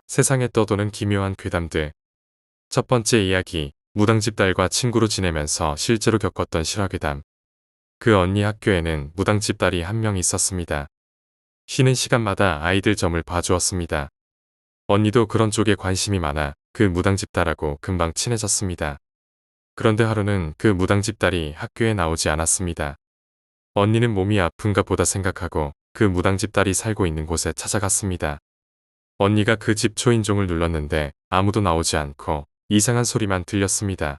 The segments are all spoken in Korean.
세상에 떠도는 기묘한 괴담들. 첫 번째 이야기, 무당집 딸과 친구로 지내면서 실제로 겪었던 실화괴담. 그 언니 학교에는 무당집 딸이 한 명 있었습니다. 쉬는 시간마다 아이들 점을 봐주었습니다. 언니도 그런 쪽에 관심이 많아 그 무당집 딸하고 금방 친해졌습니다. 그런데 하루는 그 무당집 딸이 학교에 나오지 않았습니다. 언니는 몸이 아픈가 보다 생각하고 그 무당집 딸이 살고 있는 곳에 찾아갔습니다. 언니가 그 집 초인종을 눌렀는데 아무도 나오지 않고 이상한 소리만 들렸습니다.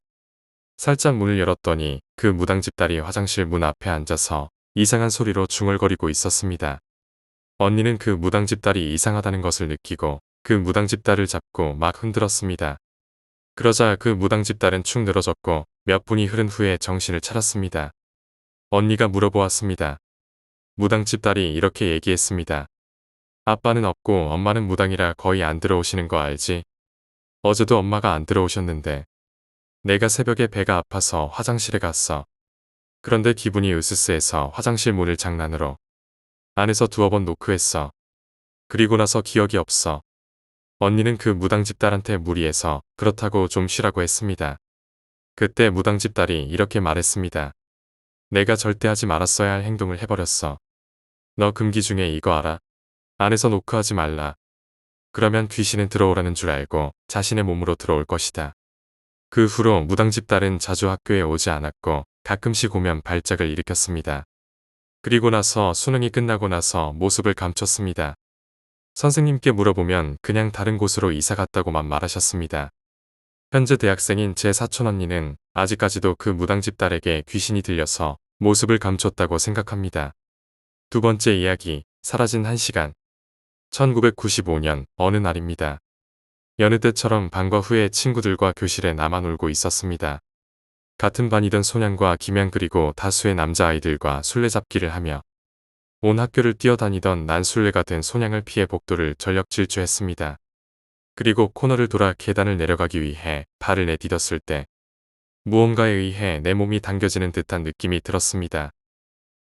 살짝 문을 열었더니 그 무당집 딸이 화장실 문 앞에 앉아서 이상한 소리로 중얼거리고 있었습니다. 언니는 그 무당집 딸이 이상하다는 것을 느끼고 그 무당집 딸을 잡고 막 흔들었습니다. 그러자 그 무당집 딸은 축 늘어졌고 몇 분이 흐른 후에 정신을 차렸습니다. 언니가 물어보았습니다. 무당집 딸이 이렇게 얘기했습니다. 아빠는 없고 엄마는 무당이라 거의 안 들어오시는 거 알지? 어제도 엄마가 안 들어오셨는데 내가 새벽에 배가 아파서 화장실에 갔어. 그런데 기분이 으스스해서 화장실 문을 장난으로 안에서 두어 번 노크했어. 그리고 나서 기억이 없어. 언니는 그 무당집 딸한테 무리해서 그렇다고 좀 쉬라고 했습니다. 그때 무당집 딸이 이렇게 말했습니다. 내가 절대 하지 말았어야 할 행동을 해버렸어. 너 금기 중에 이거 알아? 안에서 노크하지 말라. 그러면 귀신은 들어오라는 줄 알고 자신의 몸으로 들어올 것이다. 그 후로 무당집 딸은 자주 학교에 오지 않았고 가끔씩 오면 발작을 일으켰습니다. 그리고 나서 수능이 끝나고 나서 모습을 감췄습니다. 선생님께 물어보면 그냥 다른 곳으로 이사 갔다고만 말하셨습니다. 현재 대학생인 제 사촌 언니는 아직까지도 그 무당집 딸에게 귀신이 들려서 모습을 감췄다고 생각합니다. 두 번째 이야기, 사라진 1시간. 1995년 어느 날입니다. 여느 때처럼 방과 후에 친구들과 교실에 나만 놀고 있었습니다. 같은 반이던 소년과 김양 그리고 다수의 남자아이들과 술래잡기를 하며 온 학교를 뛰어다니던 난 술래가 된 소냥을 피해 복도를 전력 질주했습니다. 그리고 코너를 돌아 계단을 내려가기 위해 발을 내디뎠을 때 무언가에 의해 내 몸이 당겨지는 듯한 느낌이 들었습니다.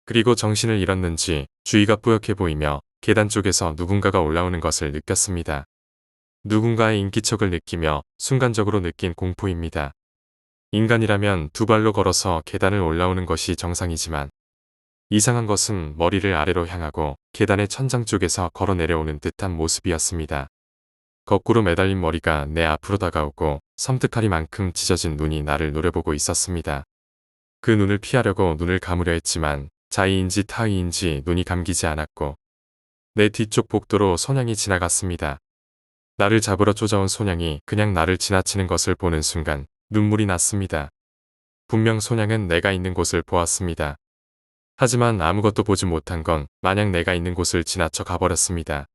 그리고 정신을 잃었는지 주위가 뿌옇게 보이며 계단 쪽에서 누군가가 올라오는 것을 느꼈습니다. 누군가의 인기척을 느끼며 순간적으로 느낀 공포입니다. 인간이라면 두 발로 걸어서 계단을 올라오는 것이 정상이지만 이상한 것은 머리를 아래로 향하고 계단의 천장 쪽에서 걸어 내려오는 듯한 모습이었습니다. 거꾸로 매달린 머리가 내 앞으로 다가오고 섬뜩하리만큼 찢어진 눈이 나를 노려보고 있었습니다. 그 눈을 피하려고 눈을 감으려 했지만 자의인지 타의인지 눈이 감기지 않았고 내 뒤쪽 복도로 소냥이 지나갔습니다. 나를 잡으러 쫓아온 소냥이 그냥 나를 지나치는 것을 보는 순간 눈물이 났습니다. 분명 소냥은 내가 있는 곳을 보았습니다. 하지만 아무것도 보지 못한 건 마냥 내가 있는 곳을 지나쳐 가버렸습니다.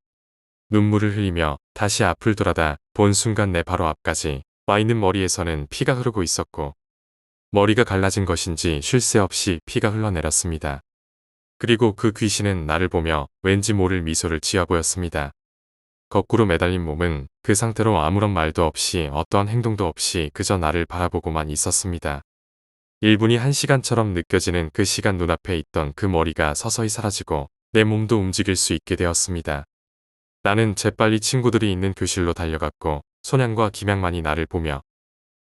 눈물을 흘리며 다시 앞을 돌아다 본 순간 내 바로 앞까지 와 있는 머리에서는 피가 흐르고 있었고 머리가 갈라진 것인지 쉴 새 없이 피가 흘러내렸습니다. 그리고 그 귀신은 나를 보며 왠지 모를 미소를 지어 보였습니다. 거꾸로 매달린 몸은 그 상태로 아무런 말도 없이 어떠한 행동도 없이 그저 나를 바라보고만 있었습니다. 1분이 1시간처럼 느껴지는 그 시간 눈앞에 있던 그 머리가 서서히 사라지고 내 몸도 움직일 수 있게 되었습니다. 나는 재빨리 친구들이 있는 교실로 달려갔고 소냥과 김양만이 나를 보며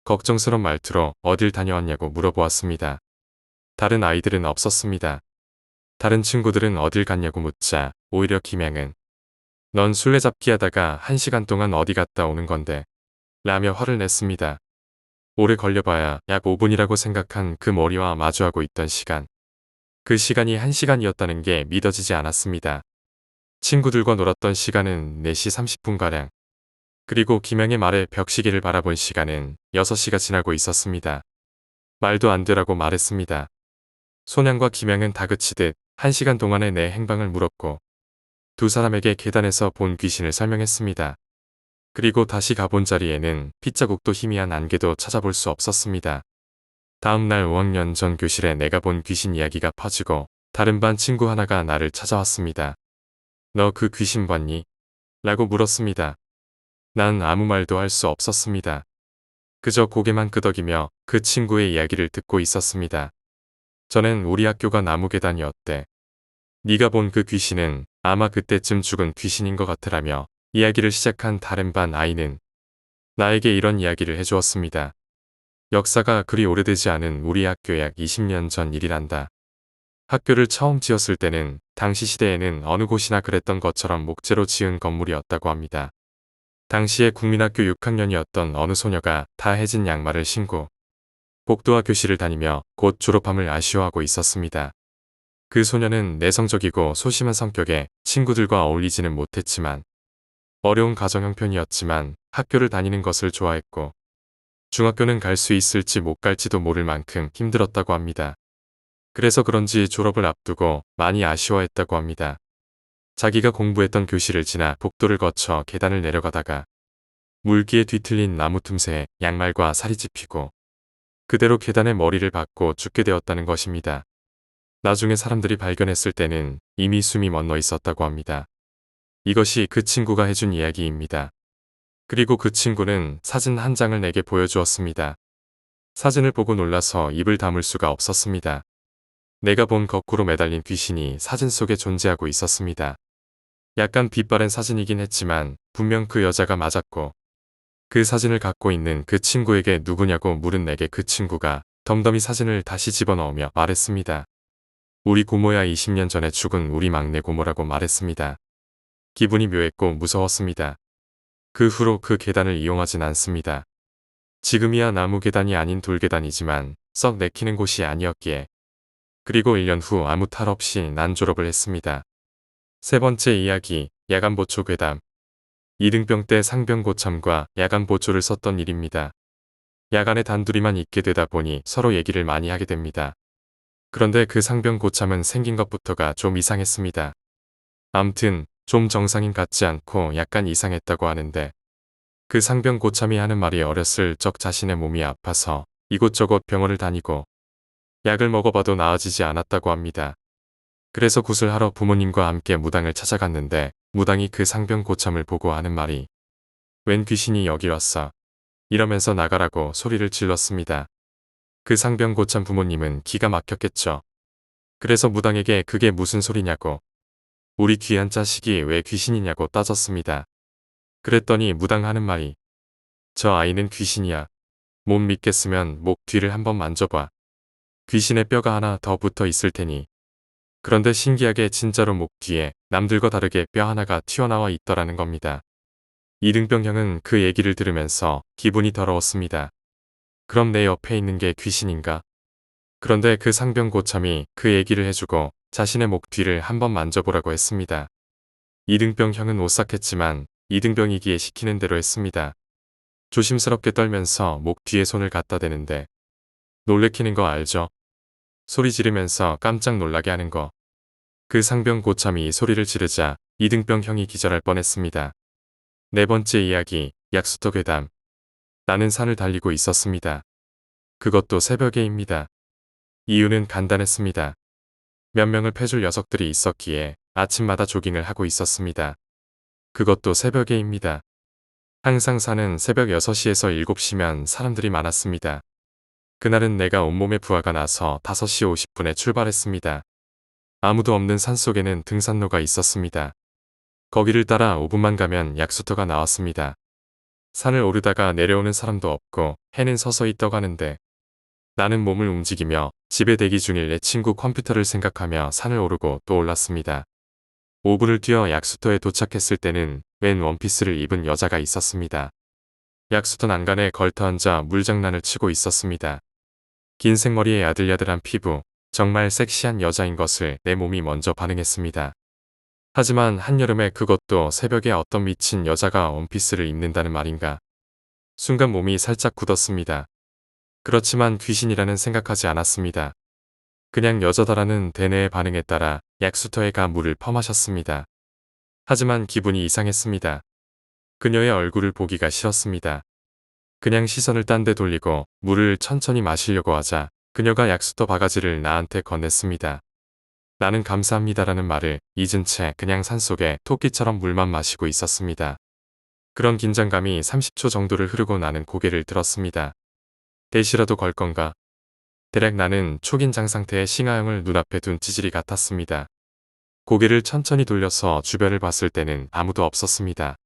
걱정스런 말투로 어딜 다녀왔냐고 물어보았습니다. 다른 아이들은 없었습니다. 다른 친구들은 어딜 갔냐고 묻자 오히려 김양은 넌 술래잡기 하다가 1시간 동안 어디 갔다 오는 건데 라며 화를 냈습니다. 오래 걸려봐야 약 5분이라고 생각한 그 머리와 마주하고 있던 시간. 그 시간이 1시간이었다는 게 믿어지지 않았습니다. 친구들과 놀았던 시간은 4시 30분가량. 그리고 김양의 말에 벽시계를 바라본 시간은 6시가 지나고 있었습니다. 말도 안 되라고 말했습니다. 소냥과 김양은 다그치듯 1시간 동안의 내 행방을 물었고 두 사람에게 계단에서 본 귀신을 설명했습니다. 그리고 다시 가본 자리에는 핏자국도 희미한 안개도 찾아볼 수 없었습니다. 다음 날 5학년 전 교실에 내가 본 귀신 이야기가 퍼지고 다른 반 친구 하나가 나를 찾아왔습니다. 너 그 귀신 봤니? 라고 물었습니다. 난 아무 말도 할 수 없었습니다. 그저 고개만 끄덕이며 그 친구의 이야기를 듣고 있었습니다. 저는 우리 학교가 나무계단이었대. 네가 본 그 귀신은 아마 그때쯤 죽은 귀신인 것 같으라며 이야기를 시작한 다른 반 아이는 나에게 이런 이야기를 해주었습니다. 역사가 그리 오래되지 않은 우리 학교 약 20년 전 일이란다. 학교를 처음 지었을 때는 당시 시대에는 어느 곳이나 그랬던 것처럼 목재로 지은 건물이었다고 합니다. 당시에 국민학교 6학년이었던 어느 소녀가 다 해진 양말을 신고 복도와 교실을 다니며 곧 졸업함을 아쉬워하고 있었습니다. 그 소녀는 내성적이고 소심한 성격에 친구들과 어울리지는 못했지만 어려운 가정 형편이었지만 학교를 다니는 것을 좋아했고 중학교는 갈 수 있을지 못 갈지도 모를 만큼 힘들었다고 합니다. 그래서 그런지 졸업을 앞두고 많이 아쉬워했다고 합니다. 자기가 공부했던 교실을 지나 복도를 거쳐 계단을 내려가다가 물기에 뒤틀린 나무 틈새에 양말과 살이 찝히고 그대로 계단에 머리를 박고 죽게 되었다는 것입니다. 나중에 사람들이 발견했을 때는 이미 숨이 멎어 있었다고 합니다. 이것이 그 친구가 해준 이야기입니다. 그리고 그 친구는 사진 한 장을 내게 보여주었습니다. 사진을 보고 놀라서 입을 다물 수가 없었습니다. 내가 본 거꾸로 매달린 귀신이 사진 속에 존재하고 있었습니다. 약간 빛바랜 사진이긴 했지만 분명 그 여자가 맞았고 그 사진을 갖고 있는 그 친구에게 누구냐고 물은 내게 그 친구가 덤덤히 사진을 다시 집어넣으며 말했습니다. 우리 고모야 20년 전에 죽은 우리 막내 고모라고 말했습니다. 기분이 묘했고 무서웠습니다. 그 후로 그 계단을 이용하진 않습니다. 지금이야 나무 계단이 아닌 돌 계단이지만 썩 내키는 곳이 아니었기에 그리고 1년 후 아무 탈 없이 난 졸업을 했습니다. 세 번째 이야기, 야간보초 괴담. 이등병 때 상병고참과 야간보초를 썼던 일입니다. 야간에 단둘이만 있게 되다 보니 서로 얘기를 많이 하게 됩니다. 그런데 그 상병고참은 생긴 것부터가 좀 이상했습니다. 암튼 좀 정상인 같지 않고 약간 이상했다고 하는데 그 상병고참이 하는 말이 어렸을 적 자신의 몸이 아파서 이곳저곳 병원을 다니고 약을 먹어봐도 나아지지 않았다고 합니다. 그래서 구슬하러 부모님과 함께 무당을 찾아갔는데 무당이 그 상병고참을 보고 하는 말이 웬 귀신이 여기 왔어. 이러면서 나가라고 소리를 질렀습니다. 그 상병고참 부모님은 기가 막혔겠죠. 그래서 무당에게 그게 무슨 소리냐고 우리 귀한 자식이 왜 귀신이냐고 따졌습니다. 그랬더니 무당 하는 말이 저 아이는 귀신이야. 못 믿겠으면 목 뒤를 한번 만져봐. 귀신의 뼈가 하나 더 붙어 있을 테니. 그런데 신기하게 진짜로 목 뒤에 남들과 다르게 뼈 하나가 튀어나와 있더라는 겁니다. 이등병 형은 그 얘기를 들으면서 기분이 더러웠습니다. 그럼 내 옆에 있는 게 귀신인가? 그런데 그 상병고참이 그 얘기를 해주고 자신의 목 뒤를 한번 만져보라고 했습니다. 이등병 형은 오싹했지만 이등병이기에 시키는 대로 했습니다. 조심스럽게 떨면서 목 뒤에 손을 갖다 대는데 놀래키는 거 알죠? 소리 지르면서 깜짝 놀라게 하는 거. 그 상병고참이 소리를 지르자 이등병 형이 기절할 뻔했습니다. 네 번째 이야기, 약수터 괴담. 나는 산을 달리고 있었습니다. 그것도 새벽에입니다. 이유는 간단했습니다. 몇 명을 패줄 녀석들이 있었기에 아침마다 조깅을 하고 있었습니다. 그것도 새벽에입니다. 항상 산은 새벽 6시에서 7시면 사람들이 많았습니다. 그날은 내가 온몸에 부하가 나서 5시 50분에 출발했습니다. 아무도 없는 산속에는 등산로가 있었습니다. 거기를 따라 5분만 가면 약수터가 나왔습니다. 산을 오르다가 내려오는 사람도 없고 해는 서서히 떠가는데 나는 몸을 움직이며 집에 대기 중일 내 친구 컴퓨터를 생각하며 산을 오르고 또 올랐습니다. 5분을 뛰어 약수터에 도착했을 때는 웬 원피스를 입은 여자가 있었습니다. 약수터 난간에 걸터앉아 물장난을 치고 있었습니다. 긴 생머리에 야들야들한 피부, 정말 섹시한 여자인 것을 내 몸이 먼저 반응했습니다. 하지만 한여름에 그것도 새벽에 어떤 미친 여자가 원피스를 입는다는 말인가. 순간 몸이 살짝 굳었습니다. 그렇지만 귀신이라는 생각하지 않았습니다. 그냥 여자다라는 대뇌의 반응에 따라 약수터에 가 물을 퍼마셨습니다. 하지만 기분이 이상했습니다. 그녀의 얼굴을 보기가 싫었습니다. 그냥 시선을 딴 데 돌리고 물을 천천히 마시려고 하자 그녀가 약수터 바가지를 나한테 건넸습니다. 나는 감사합니다라는 말을 잊은 채 그냥 산속에 토끼처럼 물만 마시고 있었습니다. 그런 긴장감이 30초 정도를 흐르고 나는 고개를 들었습니다. 대시라도 걸 건가? 대략 나는 초긴장 상태의 싱하형을 눈앞에 둔 찌질이 같았습니다. 고개를 천천히 돌려서 주변을 봤을 때는 아무도 없었습니다.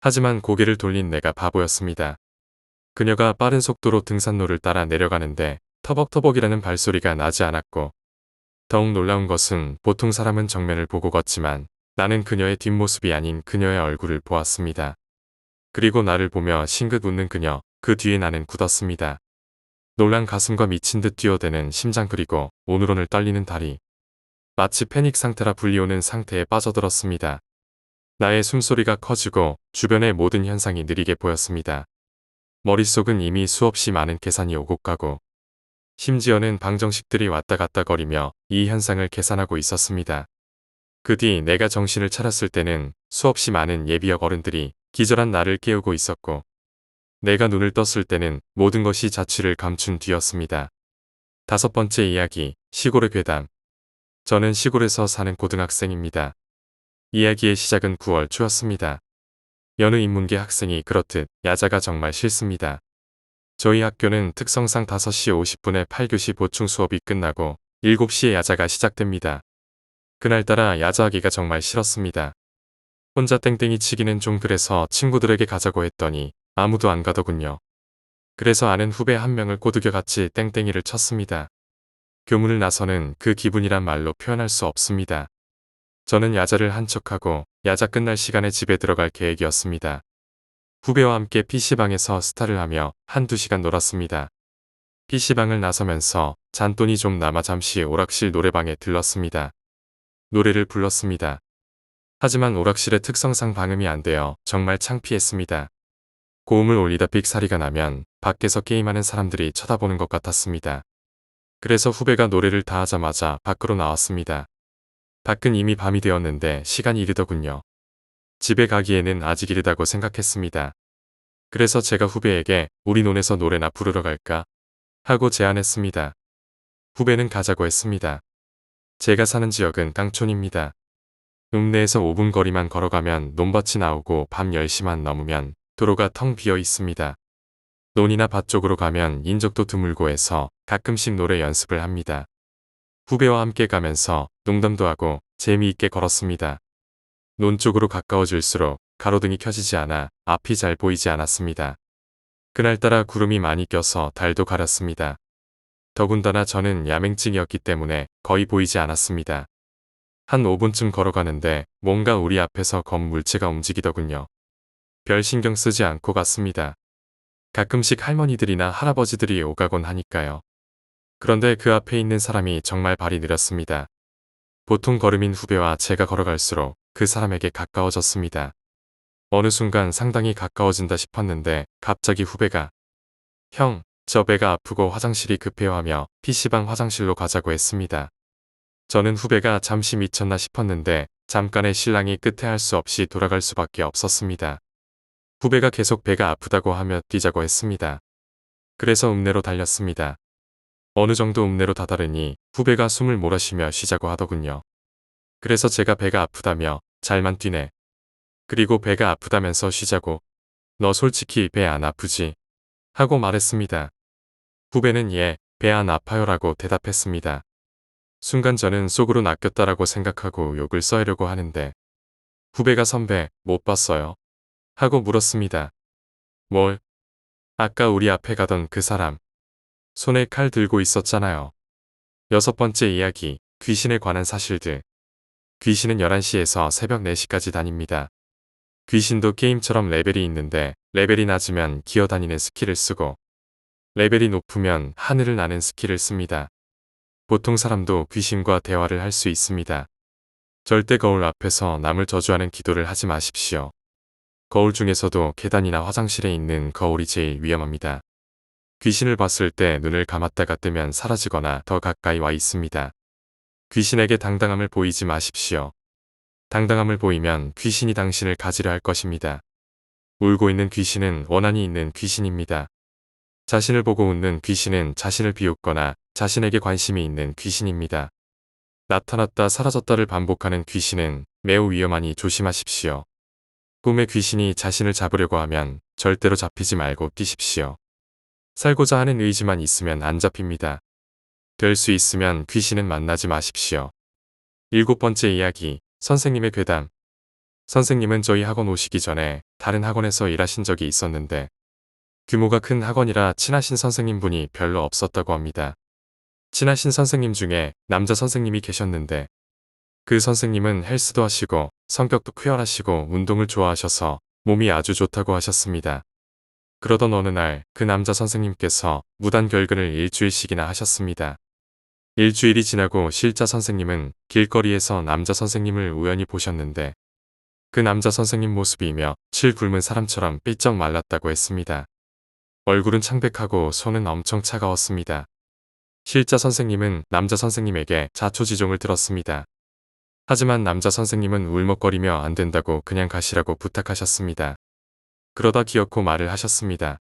하지만 고개를 돌린 내가 바보였습니다. 그녀가 빠른 속도로 등산로를 따라 내려가는데 터벅터벅이라는 발소리가 나지 않았고, 더욱 놀라운 것은 보통 사람은 정면을 보고 걷지만 나는 그녀의 뒷모습이 아닌 그녀의 얼굴을 보았습니다. 그리고 나를 보며 싱긋 웃는 그녀, 그 뒤에 나는 굳었습니다. 놀란 가슴과 미친 듯 뛰어대는 심장, 그리고 오늘오늘 떨리는 다리. 마치 패닉 상태라 불리오는 상태에 빠져들었습니다. 나의 숨소리가 커지고 주변의 모든 현상이 느리게 보였습니다. 머릿속은 이미 수없이 많은 계산이 오고 가고, 심지어는 방정식들이 왔다 갔다 거리며 이 현상을 계산하고 있었습니다. 그 뒤 내가 정신을 차렸을 때는 수없이 많은 예비역 어른들이 기절한 나를 깨우고 있었고, 내가 눈을 떴을 때는 모든 것이 자취를 감춘 뒤였습니다. 5번째 이야기, 시골의 괴담. 저는 시골에서 사는 고등학생입니다. 이야기의 시작은 9월 초였습니다. 여느 인문계 학생이 그렇듯 야자가 정말 싫습니다. 저희 학교는 특성상 5시 50분에 8교시 보충 수업이 끝나고 7시에 야자가 시작됩니다. 그날따라 야자하기가 정말 싫었습니다. 혼자 땡땡이 치기는 좀 그래서 친구들에게 가자고 했더니 아무도 안 가더군요. 그래서 아는 후배 한 명을 꼬드겨 같이 땡땡이를 쳤습니다. 교문을 나서는 그 기분이란 말로 표현할 수 없습니다. 저는 야자를 한 척하고 야자 끝날 시간에 집에 들어갈 계획이었습니다. 후배와 함께 PC방에서 스타를 하며 한두 시간 놀았습니다. PC방을 나서면서 잔돈이 좀 남아 잠시 오락실 노래방에 들렀습니다. 노래를 불렀습니다. 하지만 오락실의 특성상 방음이 안 되어 정말 창피했습니다. 고음을 올리다 삑사리가 나면 밖에서 게임하는 사람들이 쳐다보는 것 같았습니다. 그래서 후배가 노래를 다 하자마자 밖으로 나왔습니다. 밖은 이미 밤이 되었는데 시간이 이르더군요. 집에 가기에는 아직 이르다고 생각했습니다. 그래서 제가 후배에게 우리 논에서 노래나 부르러 갈까? 하고 제안했습니다. 후배는 가자고 했습니다. 제가 사는 지역은 깡촌입니다. 읍내에서 5분 거리만 걸어가면 논밭이 나오고 밤 10시만 넘으면 도로가 텅 비어 있습니다. 논이나 밭 쪽으로 가면 인적도 드물고 해서 가끔씩 노래 연습을 합니다. 후배와 함께 가면서 농담도 하고 재미있게 걸었습니다. 논 쪽으로 가까워질수록 가로등이 켜지지 않아 앞이 잘 보이지 않았습니다. 그날따라 구름이 많이 껴서 달도 가렸습니다. 더군다나 저는 야맹증이었기 때문에 거의 보이지 않았습니다. 한 5분쯤 걸어가는데 뭔가 우리 앞에서 검 물체가 움직이더군요. 별 신경 쓰지 않고 갔습니다. 가끔씩 할머니들이나 할아버지들이 오가곤 하니까요. 그런데 그 앞에 있는 사람이 정말 발이 느렸습니다. 보통 걸음인 후배와 제가 걸어갈수록 그 사람에게 가까워졌습니다. 어느 순간 상당히 가까워진다 싶었는데 갑자기 후배가 "형, 저 배가 아프고 화장실이 급해요" 하며 PC방 화장실로 가자고 했습니다. 저는 후배가 잠시 미쳤나 싶었는데 잠깐의 실랑이 끝에 할 수 없이 돌아갈 수밖에 없었습니다. 후배가 계속 배가 아프다고 하며 뛰자고 했습니다. 그래서 읍내로 달렸습니다. 어느 정도 읍내로 다다르니 후배가 숨을 몰아쉬며 쉬자고 하더군요. 그래서 제가 배가 아프다며 "잘만 뛰네. 그리고 배가 아프다면서 쉬자고. 너 솔직히 배 안 아프지?" 하고 말했습니다. 후배는 "예, 배 안 아파요라고 대답했습니다. 순간 저는 속으로 낚였다라고 생각하고 욕을 써야려고 하는데 후배가 "선배, 못 봤어요?" 하고 물었습니다. "뭘?" "아까 우리 앞에 가던 그 사람. 손에 칼 들고 있었잖아요." 6번째 이야기, 귀신에 관한 사실들. 귀신은 11시에서 새벽 4시까지 다닙니다. 귀신도 게임처럼 레벨이 있는데 레벨이 낮으면 기어다니는 스킬을 쓰고 레벨이 높으면 하늘을 나는 스킬을 씁니다. 보통 사람도 귀신과 대화를 할 수 있습니다. 절대 거울 앞에서 남을 저주하는 기도를 하지 마십시오. 거울 중에서도 계단이나 화장실에 있는 거울이 제일 위험합니다. 귀신을 봤을 때 눈을 감았다가 뜨면 사라지거나 더 가까이 와 있습니다. 귀신에게 당당함을 보이지 마십시오. 당당함을 보이면 귀신이 당신을 가지려 할 것입니다. 울고 있는 귀신은 원한이 있는 귀신입니다. 자신을 보고 웃는 귀신은 자신을 비웃거나 자신에게 관심이 있는 귀신입니다. 나타났다 사라졌다를 반복하는 귀신은 매우 위험하니 조심하십시오. 꿈의 귀신이 자신을 잡으려고 하면 절대로 잡히지 말고 뛰십시오. 살고자 하는 의지만 있으면 안 잡힙니다. 될 수 있으면 귀신은 만나지 마십시오. 7번째 이야기, 선생님의 괴담. 선생님은 저희 학원 오시기 전에 다른 학원에서 일하신 적이 있었는데 규모가 큰 학원이라 친하신 선생님분이 별로 없었다고 합니다. 친하신 선생님 중에 남자 선생님이 계셨는데 그 선생님은 헬스도 하시고 성격도 쾌활하시고 운동을 좋아하셔서 몸이 아주 좋다고 하셨습니다. 그러던 어느 날 그 남자 선생님께서 무단 결근을 일주일씩이나 하셨습니다. 일주일이 지나고 실자 선생님은 길거리에서 남자 선생님을 우연히 보셨는데 그 남자 선생님 모습이며 칠 굶은 사람처럼 삐쩍 말랐다고 했습니다. 얼굴은 창백하고 손은 엄청 차가웠습니다. 실자 선생님은 남자 선생님에게 자초지종을 들었습니다. 하지만 남자 선생님은 울먹거리며 안 된다고 그냥 가시라고 부탁하셨습니다. 그러다 기어코 말을 하셨습니다.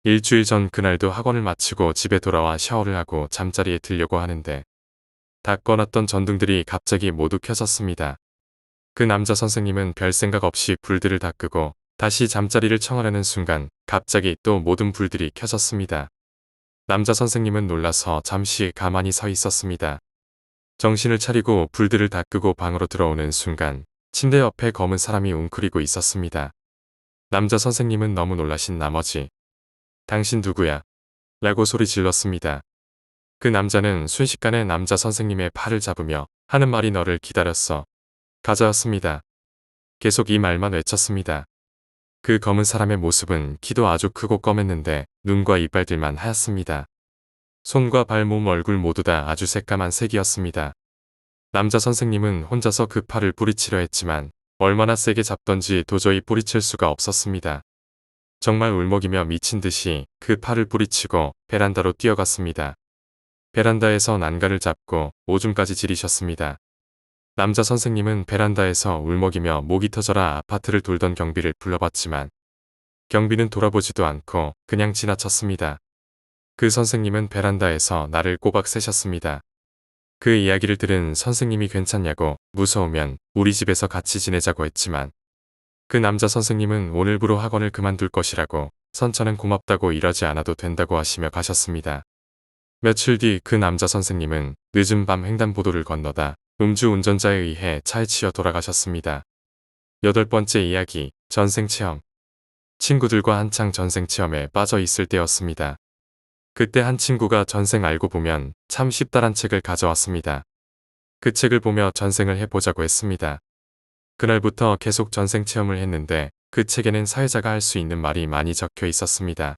일주일 전 그날도 학원을 마치고 집에 돌아와 샤워를 하고 잠자리에 들려고 하는데 다 꺼놨던 전등들이 갑자기 모두 켜졌습니다. 그 남자 선생님은 별 생각 없이 불들을 다 끄고 다시 잠자리를 청하려는 순간 갑자기 또 모든 불들이 켜졌습니다. 남자 선생님은 놀라서 잠시 가만히 서 있었습니다. 정신을 차리고 불들을 다 끄고 방으로 들어오는 순간 침대 옆에 검은 사람이 웅크리고 있었습니다. 남자 선생님은 너무 놀라신 나머지 당신 누구야? 라고 소리 질렀습니다. 그 남자는 순식간에 남자 선생님의 팔을 잡으며 하는 말이 너를 기다렸어. 가자였습니다. 계속 이 말만 외쳤습니다. 그 검은 사람의 모습은 키도 아주 크고 검했는데 눈과 이빨들만 하얗습니다. 손과 발, 몸, 얼굴 모두 다 아주 새까만 색이었습니다. 남자 선생님은 혼자서 그 팔을 뿌리치려 했지만 얼마나 세게 잡던지 도저히 뿌리칠 수가 없었습니다. 정말 울먹이며 미친 듯이 그 팔을 뿌리치고 베란다로 뛰어갔습니다. 베란다에서 난간을 잡고 오줌까지 지리셨습니다. 남자 선생님은 베란다에서 울먹이며 목이 터져라 아파트를 돌던 경비를 불러봤지만 경비는 돌아보지도 않고 그냥 지나쳤습니다. 그 선생님은 베란다에서 나를 꼬박 세셨습니다. 그 이야기를 들은 선생님이 괜찮냐고 무서우면 우리 집에서 같이 지내자고 했지만 그 남자 선생님은 오늘부로 학원을 그만둘 것이라고 선처는 고맙다고 이러지 않아도 된다고 하시며 가셨습니다. 며칠 뒤 그 남자 선생님은 늦은 밤 횡단보도를 건너다 음주운전자에 의해 차에 치여 돌아가셨습니다. 8번째 이야기, 전생체험. 친구들과 한창 전생체험에 빠져 있을 때였습니다. 그때 한 친구가 전생 알고 보면 참 쉽다란 책을 가져왔습니다. 그 책을 보며 전생을 해보자고 했습니다. 그날부터 계속 전생체험을 했는데 그 책에는 사회자가 할 수 있는 말이 많이 적혀 있었습니다.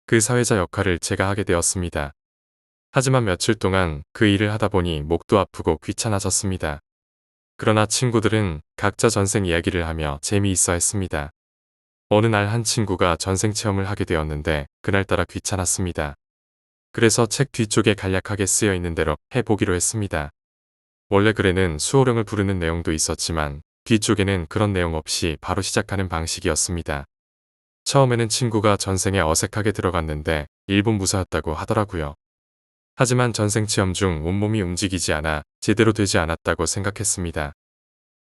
그 사회자 역할을 제가 하게 되었습니다. 하지만 며칠 동안 그 일을 하다 보니 목도 아프고 귀찮아졌습니다. 그러나 친구들은 각자 전생 이야기를 하며 재미있어 했습니다. 어느 날 한 친구가 전생 체험을 하게 되었는데 그날따라 귀찮았습니다. 그래서 책 뒤쪽에 간략하게 쓰여 있는 대로 해보기로 했습니다. 원래 글에는 수호령을 부르는 내용도 있었지만 뒤쪽에는 그런 내용 없이 바로 시작하는 방식이었습니다. 처음에는 친구가 전생에 어색하게 들어갔는데 일본 무사였다고 하더라고요. 하지만 전생 체험 중 온몸이 움직이지 않아 제대로 되지 않았다고 생각했습니다.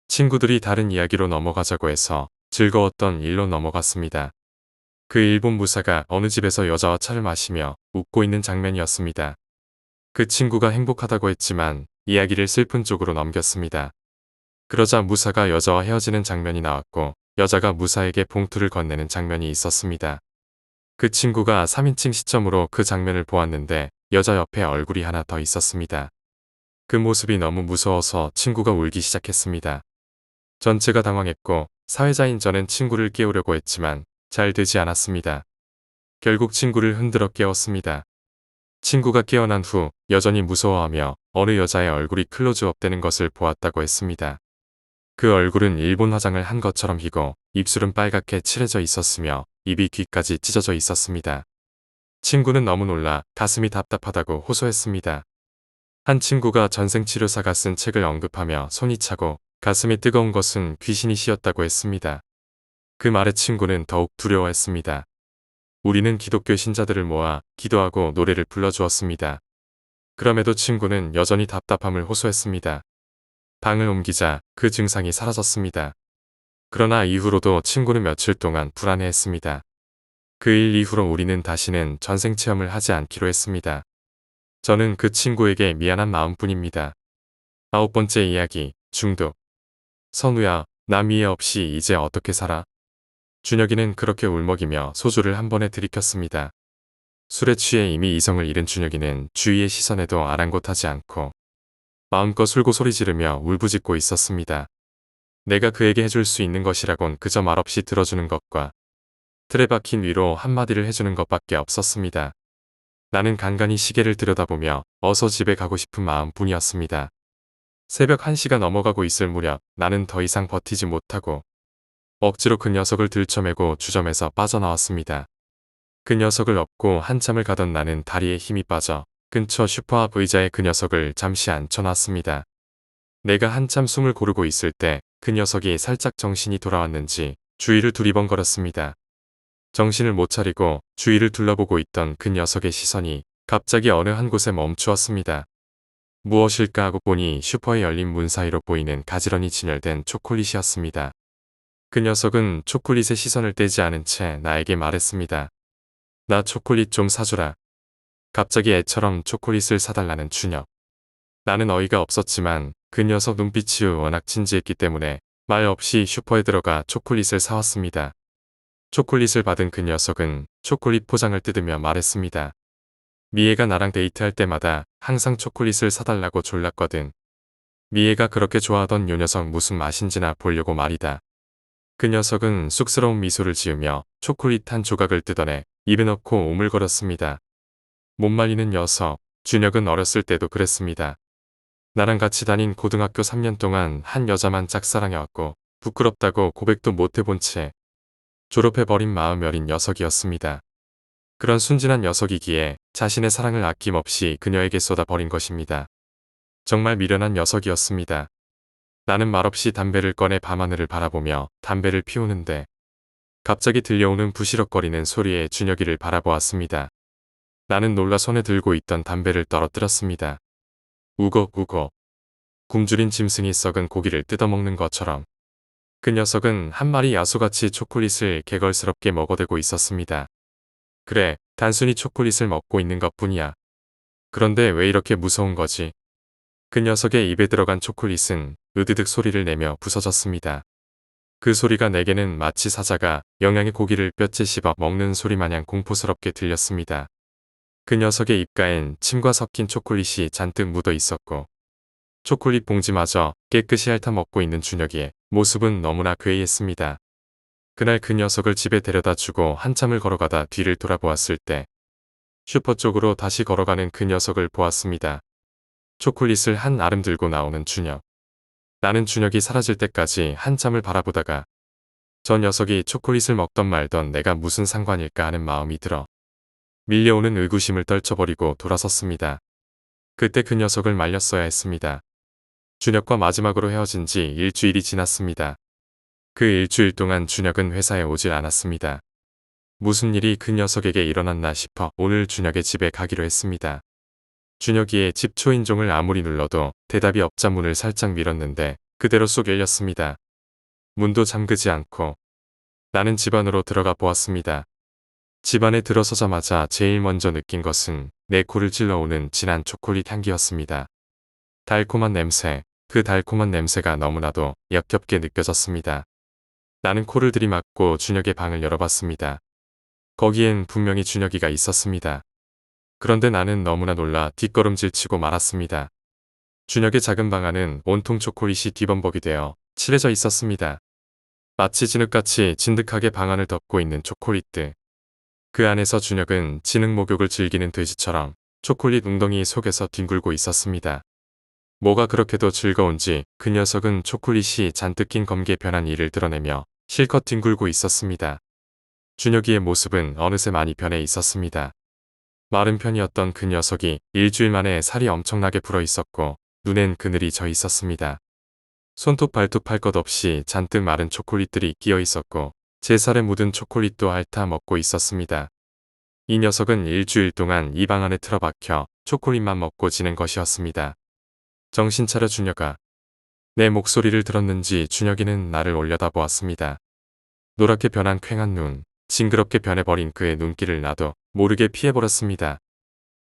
친구들이 다른 이야기로 넘어가자고 해서 즐거웠던 일로 넘어갔습니다. 그 일본 무사가 어느 집에서 여자와 차를 마시며 웃고 있는 장면이었습니다. 그 친구가 행복하다고 했지만 이야기를 슬픈 쪽으로 넘겼습니다. 그러자 무사가 여자와 헤어지는 장면이 나왔고 여자가 무사에게 봉투를 건네는 장면이 있었습니다. 그 친구가 3인칭 시점으로 그 장면을 보았는데 여자 옆에 얼굴이 하나 더 있었습니다. 그 모습이 너무 무서워서 친구가 울기 시작했습니다. 전체가 당황했고 사회자인 저는 친구를 깨우려고 했지만 잘 되지 않았습니다. 결국 친구를 흔들어 깨웠습니다. 친구가 깨어난 후 여전히 무서워하며 어느 여자의 얼굴이 클로즈업 되는 것을 보았다고 했습니다. 그 얼굴은 일본 화장을 한 것처럼 희고 입술은 빨갛게 칠해져 있었으며 입이 귀까지 찢어져 있었습니다. 친구는 너무 놀라 가슴이 답답하다고 호소했습니다. 한 친구가 전생치료사가 쓴 책을 언급하며 손이 차고 가슴이 뜨거운 것은 귀신이 씌었다고 했습니다. 그 말에 친구는 더욱 두려워했습니다. 우리는 기독교 신자들을 모아 기도하고 노래를 불러주었습니다. 그럼에도 친구는 여전히 답답함을 호소했습니다. 방을 옮기자 그 증상이 사라졌습니다. 그러나 이후로도 친구는 며칠 동안 불안해했습니다. 그 일 이후로 우리는 다시는 전생 체험을 하지 않기로 했습니다. 저는 그 친구에게 미안한 마음뿐입니다. 9번째 이야기, 중독. 선우야, 남 이해 없이 이제 어떻게 살아? 준혁이는 그렇게 울먹이며 소주를 한 번에 들이켰습니다. 술에 취해 이미 이성을 잃은 준혁이는 주위의 시선에도 아랑곳하지 않고 마음껏 술고 소리 지르며 울부짖고 있었습니다. 내가 그에게 해줄 수 있는 것이라곤 그저 말없이 들어주는 것과 틀에 박힌 위로 한마디를 해주는 것밖에 없었습니다. 나는 간간히 시계를 들여다보며 어서 집에 가고 싶은 마음뿐이었습니다. 새벽 1시가 넘어가고 있을 무렵 나는 더 이상 버티지 못하고 억지로 그 녀석을 들쳐매고 주점에서 빠져나왔습니다. 그 녀석을 업고 한참을 가던 나는 다리에 힘이 빠져 근처 슈퍼 앞 의자에 그 녀석을 잠시 앉혀놨습니다. 내가 한참 숨을 고르고 있을 때 그 녀석이 살짝 정신이 돌아왔는지 주위를 두리번거렸습니다. 정신을 못 차리고 주위를 둘러보고 있던 그 녀석의 시선이 갑자기 어느 한 곳에 멈추었습니다. 무엇일까 하고 보니 슈퍼의 열린 문 사이로 보이는 가지런히 진열된 초콜릿이었습니다. 그 녀석은 초콜릿의 시선을 떼지 않은 채 나에게 말했습니다. 나 초콜릿 좀 사주라. 갑자기 애처럼 초콜릿을 사달라는 준혁. 나는 어이가 없었지만 그 녀석 눈빛이 워낙 진지했기 때문에 말 없이 슈퍼에 들어가 초콜릿을 사왔습니다. 초콜릿을 받은 그 녀석은 초콜릿 포장을 뜯으며 말했습니다. 미애가 나랑 데이트할 때마다 항상 초콜릿을 사달라고 졸랐거든. 미애가 그렇게 좋아하던 요 녀석 무슨 맛인지나 보려고 말이다. 그 녀석은 쑥스러운 미소를 지으며 초콜릿 한 조각을 뜯어내 입에 넣고 오물거렸습니다. 못 말리는 녀석, 준혁은 어렸을 때도 그랬습니다. 나랑 같이 다닌 고등학교 3년 동안 한 여자만 짝사랑해왔고 부끄럽다고 고백도 못 해본 채 졸업해버린 마음 여린 녀석이었습니다. 그런 순진한 녀석이기에 자신의 사랑을 아낌없이 그녀에게 쏟아버린 것입니다. 정말 미련한 녀석이었습니다. 나는 말없이 담배를 꺼내 밤하늘을 바라보며 담배를 피우는데 갑자기 들려오는 부시럭거리는 소리에 준혁이를 바라보았습니다. 나는 놀라 손에 들고 있던 담배를 떨어뜨렸습니다. 우걱우걱. 굶주린 짐승이 썩은 고기를 뜯어먹는 것처럼 그 녀석은 한 마리 야수같이 초콜릿을 개걸스럽게 먹어대고 있었습니다. 그래, 단순히 초콜릿을 먹고 있는 것뿐이야. 그런데 왜 이렇게 무서운 거지? 그 녀석의 입에 들어간 초콜릿은 으드득 소리를 내며 부서졌습니다. 그 소리가 내게는 마치 사자가 영양의 고기를 뼈째 씹어 먹는 소리 마냥 공포스럽게 들렸습니다. 그 녀석의 입가엔 침과 섞인 초콜릿이 잔뜩 묻어 있었고 초콜릿 봉지마저 깨끗이 핥아먹고 있는 준혁이의 모습은 너무나 괴이했습니다. 그날 그 녀석을 집에 데려다 주고 한참을 걸어가다 뒤를 돌아보았을 때 슈퍼 쪽으로 다시 걸어가는 그 녀석을 보았습니다. 초콜릿을 한 알음 들고 나오는 준혁. 나는 준혁이 사라질 때까지 한참을 바라보다가 저 녀석이 초콜릿을 먹던 말던 내가 무슨 상관일까 하는 마음이 들어 밀려오는 의구심을 떨쳐버리고 돌아섰습니다. 그때 그 녀석을 말렸어야 했습니다. 준혁과 마지막으로 헤어진 지 일주일이 지났습니다. 그 일주일 동안 준혁은 회사에 오질 않았습니다. 무슨 일이 그 녀석에게 일어났나 싶어 오늘 준혁의 집에 가기로 했습니다. 준혁이의 집 초인종을 아무리 눌러도 대답이 없자 문을 살짝 밀었는데 그대로 쏙 열렸습니다. 문도 잠그지 않고 나는 집 안으로 들어가 보았습니다. 집 안에 들어서자마자 제일 먼저 느낀 것은 내 코를 찔러오는 진한 초콜릿 향기였습니다. 달콤한 냄새, 그 달콤한 냄새가 너무나도 역겹게 느껴졌습니다. 나는 코를 들이막고 준혁의 방을 열어봤습니다. 거기엔 분명히 준혁이가 있었습니다. 그런데 나는 너무나 놀라 뒷걸음질치고 말았습니다. 준혁의 작은 방 안은 온통 초콜릿이 뒤범벅이 되어 칠해져 있었습니다. 마치 진흙같이 진득하게 방 안을 덮고 있는 초콜릿들. 그 안에서 준혁은 진흙 목욕을 즐기는 돼지처럼 초콜릿 웅덩이 속에서 뒹굴고 있었습니다. 뭐가 그렇게도 즐거운지 그 녀석은 초콜릿이 잔뜩 낀 검게 변한 이를 드러내며 실컷 뒹굴고 있었습니다. 준혁이의 모습은 어느새 많이 변해 있었습니다. 마른 편이었던 그 녀석이 일주일 만에 살이 엄청나게 불어 있었고 눈엔 그늘이 져 있었습니다. 손톱 발톱 할 것 없이 잔뜩 마른 초콜릿들이 끼어 있었고 제 살에 묻은 초콜릿도 핥아 먹고 있었습니다. 이 녀석은 일주일 동안 이 방 안에 틀어박혀 초콜릿만 먹고 지낸 것이었습니다. 정신 차려 준혁아. 내 목소리를 들었는지 준혁이는 나를 올려다보았습니다. 노랗게 변한 퀭한 눈, 징그럽게 변해버린 그의 눈길을 나도 모르게 피해버렸습니다.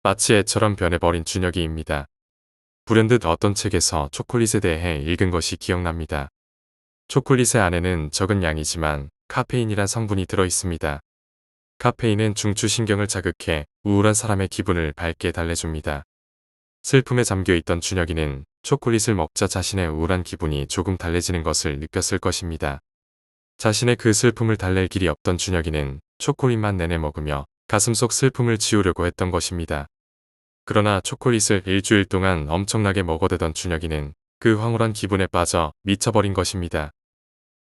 마치 애처럼 변해버린 준혁이입니다. 불현듯 어떤 책에서 초콜릿에 대해 읽은 것이 기억납니다. 초콜릿의 안에는 적은 양이지만 카페인이란 성분이 들어 있습니다. 카페인은 중추신경을 자극해 우울한 사람의 기분을 밝게 달래줍니다. 슬픔에 잠겨있던 준혁이는 초콜릿을 먹자 자신의 우울한 기분이 조금 달래지는 것을 느꼈을 것입니다. 자신의 그 슬픔을 달랠 길이 없던 준혁이는 초콜릿만 내내 먹으며 가슴속 슬픔을 지우려고 했던 것입니다. 그러나 초콜릿을 일주일 동안 엄청나게 먹어대던 준혁이는 그 황홀한 기분에 빠져 미쳐버린 것입니다.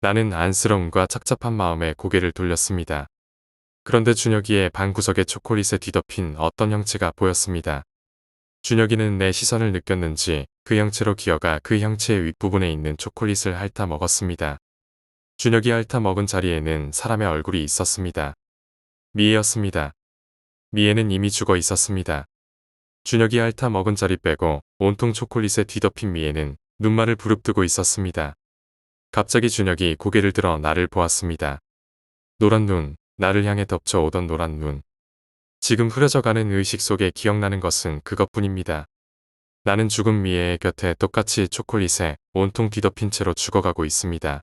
나는 안쓰러움과 착잡한 마음에 고개를 돌렸습니다. 그런데 준혁이의 방구석에 초콜릿에 뒤덮인 어떤 형체가 보였습니다. 준혁이는 내 시선을 느꼈는지 그 형체로 기어가 그 형체의 윗부분에 있는 초콜릿을 핥아 먹었습니다. 준혁이 핥아 먹은 자리에는 사람의 얼굴이 있었습니다. 미애였습니다. 미애는 이미 죽어 있었습니다. 준혁이 핥아 먹은 자리 빼고 온통 초콜릿에 뒤덮인 미애는 눈말을 부릅뜨고 있었습니다. 갑자기 준혁이 고개를 들어 나를 보았습니다. 노란 눈, 나를 향해 덮쳐오던 노란 눈. 지금 흐려져가는 의식 속에 기억나는 것은 그것뿐입니다. 나는 죽은 미애의 곁에 똑같이 초콜릿에 온통 뒤덮인 채로 죽어가고 있습니다.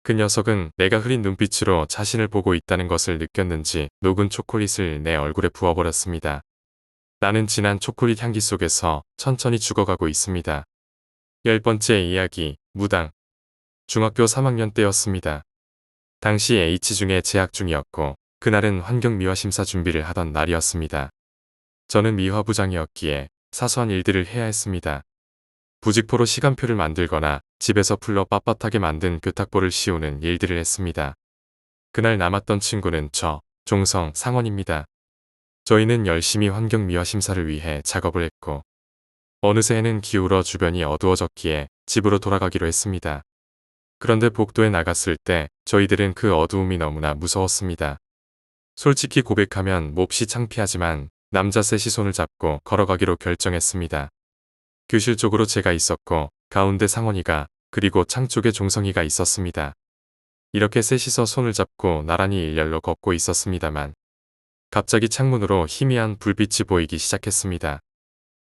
그 녀석은 내가 흐린 눈빛으로 자신을 보고 있다는 것을 느꼈는지 녹은 초콜릿을 내 얼굴에 부어버렸습니다. 나는 진한 초콜릿 향기 속에서 천천히 죽어가고 있습니다. 10번째 이야기, 무당. 중학교 3학년 때였습니다. 당시 H중에 재학 중이었고 그날은 환경미화 심사 준비를 하던 날이었습니다. 저는 미화부장이었기에 사소한 일들을 해야 했습니다. 부직포로 시간표를 만들거나 집에서 풀러 빳빳하게 만든 교탁보를 씌우는 일들을 했습니다. 그날 남았던 친구는 저, 종성, 상원입니다. 저희는 열심히 환경미화 심사를 위해 작업을 했고 어느새 해는 기울어 주변이 어두워졌기에 집으로 돌아가기로 했습니다. 그런데 복도에 나갔을 때 저희들은 그 어두움이 너무나 무서웠습니다. 솔직히 고백하면 몹시 창피하지만 남자 셋이 손을 잡고 걸어가기로 결정했습니다. 교실 쪽으로 제가 있었고 가운데 상원이가 그리고 창 쪽에 종성이가 있었습니다. 이렇게 셋이서 손을 잡고 나란히 일렬로 걷고 있었습니다만 갑자기 창문으로 희미한 불빛이 보이기 시작했습니다.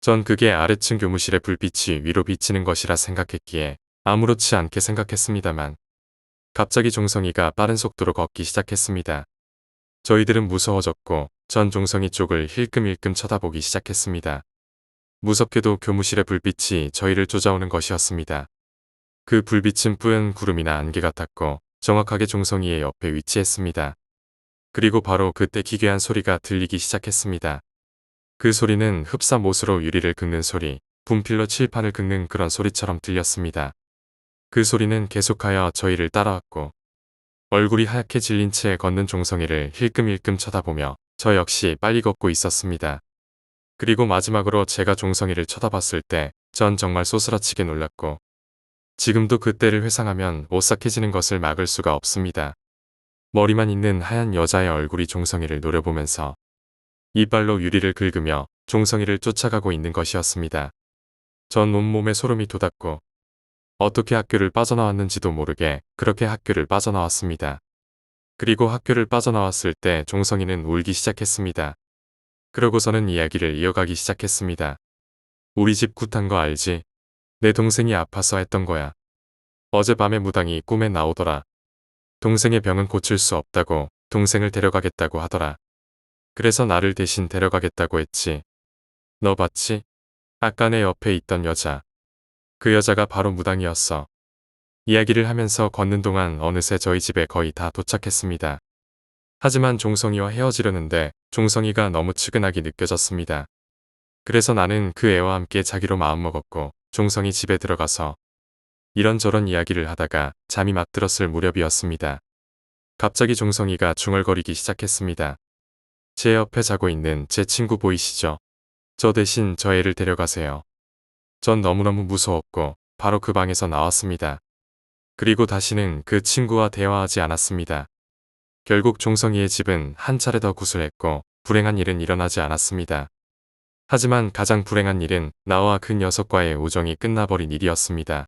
전 그게 아래층 교무실의 불빛이 위로 비치는 것이라 생각했기에 아무렇지 않게 생각했습니다만 갑자기 종성이가 빠른 속도로 걷기 시작했습니다. 저희들은 무서워졌고 전 종성이 쪽을 힐끔힐끔 쳐다보기 시작했습니다. 무섭게도 교무실의 불빛이 저희를 쫓아오는 것이었습니다. 그 불빛은 뿌연 구름이나 안개 같았고 정확하게 종성이의 옆에 위치했습니다. 그리고 바로 그때 기괴한 소리가 들리기 시작했습니다. 그 소리는 흡사못으로 유리를 긁는 소리, 분필로 칠판을 긁는 그런 소리처럼 들렸습니다. 그 소리는 계속하여 저희를 따라왔고 얼굴이 하얗게 질린 채 걷는 종성이를 힐끔힐끔 쳐다보며 저 역시 빨리 걷고 있었습니다. 그리고 마지막으로 제가 종성이를 쳐다봤을 때 전 정말 쏘스라치게 놀랐고 지금도 그때를 회상하면 오싹해지는 것을 막을 수가 없습니다. 머리만 있는 하얀 여자의 얼굴이 종성이를 노려보면서 이빨로 유리를 긁으며 종성이를 쫓아가고 있는 것이었습니다. 전 온몸에 소름이 돋았고 어떻게 학교를 빠져나왔는지도 모르게 그렇게 학교를 빠져나왔습니다. 그리고 학교를 빠져나왔을 때 종성이는 울기 시작했습니다. 그러고서는 이야기를 이어가기 시작했습니다. 우리 집 굿한 거 알지? 내 동생이 아파서 했던 거야. 어젯밤에 무당이 꿈에 나오더라. 동생의 병은 고칠 수 없다고 동생을 데려가겠다고 하더라. 그래서 나를 대신 데려가겠다고 했지. 너 봤지? 아까 내 옆에 있던 여자. 그 여자가 바로 무당이었어. 이야기를 하면서 걷는 동안 어느새 저희 집에 거의 다 도착했습니다. 하지만 종성이와 헤어지려는데 종성이가 너무 측은하게 느껴졌습니다. 그래서 나는 그 애와 함께 자기로 마음먹었고 종성이 집에 들어가서 이런저런 이야기를 하다가 잠이 막 들었을 무렵이었습니다. 갑자기 종성이가 중얼거리기 시작했습니다. 제 옆에 자고 있는 제 친구 보이시죠? 저 대신 저 애를 데려가세요. 전 너무너무 무서웠고 바로 그 방에서 나왔습니다. 그리고 다시는 그 친구와 대화하지 않았습니다. 결국 종성이의 집은 한 차례 더 구술했고 불행한 일은 일어나지 않았습니다. 하지만 가장 불행한 일은 나와 그 녀석과의 우정이 끝나버린 일이었습니다.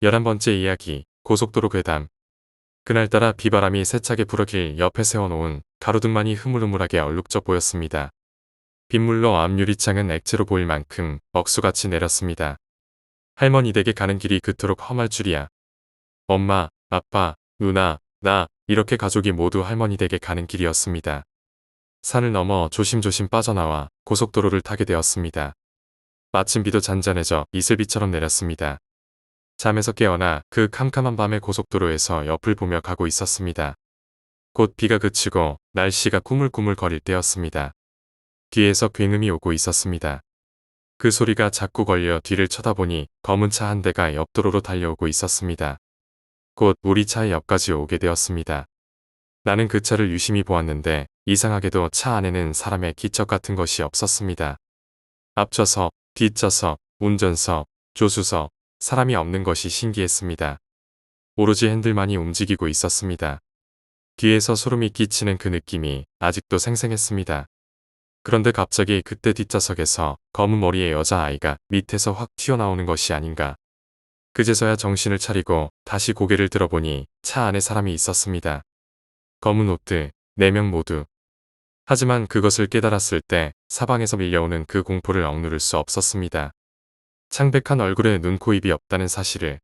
11번째 이야기, 고속도로 괴담. 그날따라 비바람이 세차게 불어길 옆에 세워놓은 가로등만이 흐물흐물하게 얼룩져 보였습니다. 빗물로 앞 유리창은 액체로 보일 만큼 억수같이 내렸습니다. 할머니 댁에 가는 길이 그토록 험할 줄이야. 엄마, 아빠, 누나, 나 이렇게 가족이 모두 할머니 댁에 가는 길이었습니다. 산을 넘어 조심조심 빠져나와 고속도로를 타게 되었습니다. 마침 비도 잔잔해져 이슬비처럼 내렸습니다. 잠에서 깨어나 그 캄캄한 밤의 고속도로에서 옆을 보며 가고 있었습니다. 곧 비가 그치고 날씨가 꾸물꾸물거릴 때였습니다. 뒤에서 굉음이 오고 있었습니다. 그 소리가 자꾸 걸려 뒤를 쳐다보니 검은 차 한 대가 옆도로로 달려오고 있었습니다. 곧 우리 차의 옆까지 오게 되었습니다. 나는 그 차를 유심히 보았는데 이상하게도 차 안에는 사람의 기척 같은 것이 없었습니다. 앞좌석, 뒷좌석, 운전석, 조수석, 사람이 없는 것이 신기했습니다. 오로지 핸들만이 움직이고 있었습니다. 뒤에서 소름이 끼치는 그 느낌이 아직도 생생했습니다. 그런데 갑자기 그때 뒷좌석에서 검은 머리의 여자아이가 밑에서 확 튀어나오는 것이 아닌가. 그제서야 정신을 차리고 다시 고개를 들어보니 차 안에 사람이 있었습니다. 검은 옷들, 4명 모두. 하지만 그것을 깨달았을 때 사방에서 밀려오는 그 공포를 억누를 수 없었습니다. 창백한 얼굴에 눈, 코, 입이 없다는 사실을